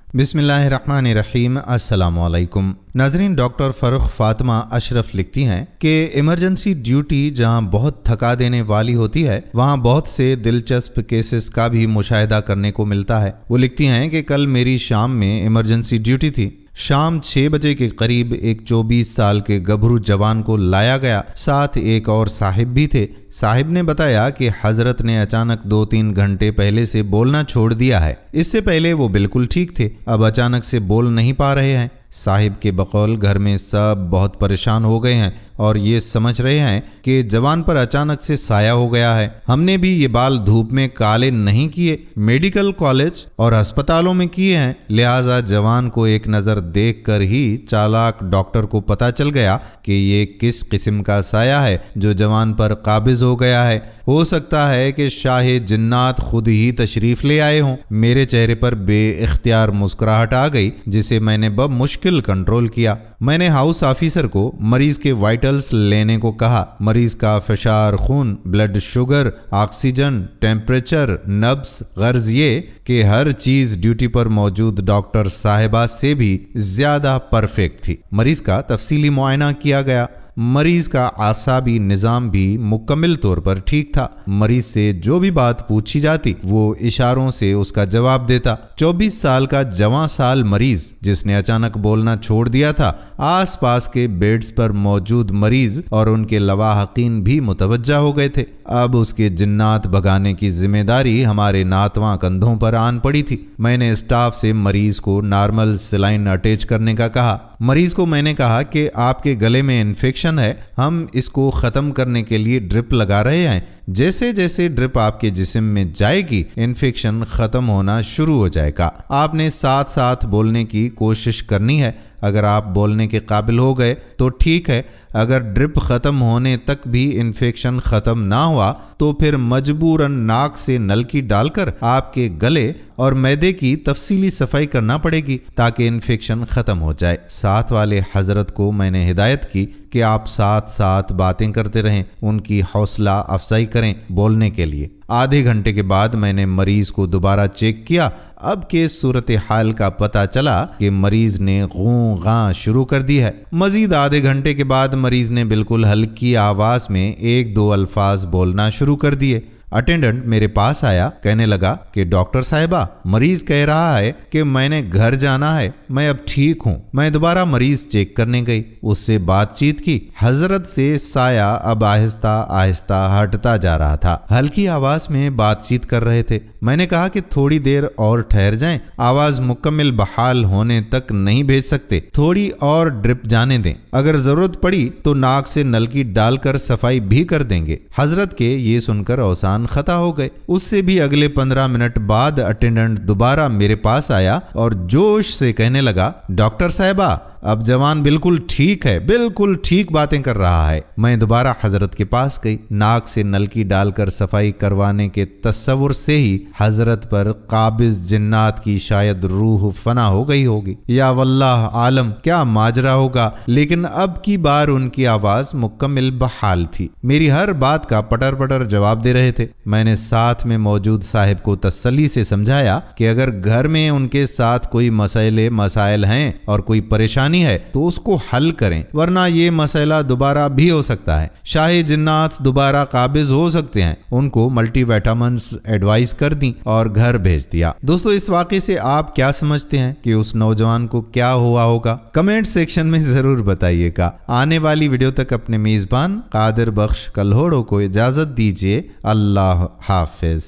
बिस्मिल्लाहिर्रहमानिर्रहीम। अस्सलाम वालेकुम नाज़रीन। डॉक्टर फ़र्रुख फ़ातिमा अशरफ लिखती हैं कि इमरजेंसी ड्यूटी जहां बहुत थका देने वाली होती है वहां बहुत से दिलचस्प केसेस का भी मुशाहिदा करने को मिलता है। वो लिखती हैं कि कल मेरी शाम में इमरजेंसी ड्यूटी थी। शाम 6 बजे के करीब एक 24 साल के गभरू जवान को लाया गया, साथ एक और साहिब भी थे। साहिब ने बताया कि हजरत ने अचानक 2-3 घंटे पहले से बोलना छोड़ दिया है। इससे पहले वो बिल्कुल ठीक थे, अब अचानक से बोल नहीं पा रहे हैं। साहिब के बकौल घर में सब बहुत परेशान हो गए हैं और ये समझ रहे हैं कि जवान पर अचानक से साया हो गया है। हमने भी ये बाल धूप में काले नहीं किए, मेडिकल कॉलेज और अस्पतालों में किए हैं, लिहाजा जवान को एक नज़र देखकर ही चालाक डॉक्टर को पता चल गया कि ये किस किस्म का साया है जो जवान पर काबिज हो गया है। हो सकता है कि शाहे जिन्नात खुद ही तशरीफ ले आए हों। मेरे चेहरे पर बेइख्तियार मुस्कुराहट आ गई, जिसे मैंने बमुश्किल कंट्रोल किया। मैंने हाउस ऑफिसर को मरीज के वाइटल्स लेने को कहा। मरीज का फशार खून, ब्लड शुगर, ऑक्सीजन, टेम्परेचर, नब्ज, गर्ज ये कि हर चीज ड्यूटी पर मौजूद डॉक्टर साहिबा से भी ज्यादा परफेक्ट थी। मरीज का तफसीली मुआयना किया गया। मरीज का आसाबी निज़ाम भी मुकम्मल तौर पर ठीक था। मरीज से जो भी बात पूछी जाती वो इशारों से उसका जवाब देता। 24 साल का जवां साल मरीज जिसने अचानक बोलना छोड़ दिया था, आसपास के बेड्स पर मौजूद मरीज और उनके लवाहकीन भी मुतवज्जा हो गए थे। अब उसके जिन्नात भगाने की जिम्मेदारी हमारे नातवां कंधों पर आन पड़ी थी। मैंने स्टाफ से मरीज को नॉर्मल सलाइन अटैच करने का कहा। मरीज को मैंने कहा कि आपके गले में इन्फेक्शन है, हम इसको ख़त्म करने के लिए ड्रिप लगा रहे हैं। जैसे जैसे ड्रिप आपके जिस्म में जाएगी इन्फेक्शन ख़त्म होना शुरू हो जाएगा। आपने साथ साथ बोलने की कोशिश करनी है। अगर आप बोलने के काबिल हो गए तो ठीक है, अगर ड्रिप ख़त्म होने तक भी इन्फेक्शन ख़त्म ना हुआ तो फिर मजबूरन नाक से नलकी डालकर आपके गले और मैदे की तफसीली सफाई करना पड़ेगी ताकि इन्फेक्शन ख़त्म हो जाए। साथ वाले हजरत को मैंने हिदायत की कि आप साथ साथ बातें करते रहें, उनकी हौसला अफजाई करें बोलने के लिए। आधे घंटे के बाद मैंने मरीज को दोबारा चेक किया। अब के सूरत हाल का पता चला कि मरीज ने गूं गां शुरू कर दी है। मजीद आधे घंटे के बाद मरीज ने बिल्कुल हल्की आवाज में 1-2 अल्फाज बोलना शुरू कर दिए। अटेंडेंट मेरे पास आया, कहने लगा कि डॉक्टर साहिबा, मरीज कह रहा है कि मैंने घर जाना है, मैं अब ठीक हूँ। मैं दोबारा मरीज चेक करने गई, उससे बातचीत की। हजरत से साया अब आहिस्ता आहिस्ता हटता जा रहा था। हल्की आवाज में बातचीत कर रहे थे। मैंने कहा कि थोड़ी देर और ठहर जाएं, आवाज मुकम्मल बहाल होने तक नहीं भेज सकते, थोड़ी और ड्रिप जाने दें, अगर जरूरत पड़ी तो नाक से नलकी डालकर सफाई भी कर देंगे। हजरत के ये सुनकर औसान खता हो गए। उससे भी अगले 15 मिनट बाद अटेंडेंट दोबारा मेरे पास आया और जोश से कहने लगा, डॉक्टर साहिबा, अब जवान बिल्कुल ठीक है, बिल्कुल ठीक बातें कर रहा है। मैं दोबारा हजरत के पास गई। नाक से नलकी डालकर सफाई करवाने के तस्वुर से ही हजरत पर काबिज जिन्नात की शायद रूह फना हो गई होगी, या वल्लाह आलम क्या माजरा होगा। लेकिन अब की बार उनकी आवाज मुकम्मल बहाल थी। मेरी हर बात का पटर पटर जवाब दे रहे थे। मैंने साथ में मौजूद साहिब को तसल्ली से समझाया कि अगर घर में उनके साथ कोई मसाइल हैं और कोई परेशानी है तो उसको हल करें, वरना ये मसला दोबारा भी हो सकता है। शाही जिन्नात दोबारा काबिज हो सकते हैं। उनको मल्टीविटामिन्स एडवाइस कर दी और घर भेज दिया। दोस्तों, इस वाक़े से आप क्या समझते हैं कि उस नौजवान को क्या हुआ होगा? कमेंट सेक्शन में जरूर बताइएगा। आने वाली वीडियो तक अपने मेजबान कादिर बख्श कल्होड़ो को इजाजत दीजिए। अल्लाह हाफिज।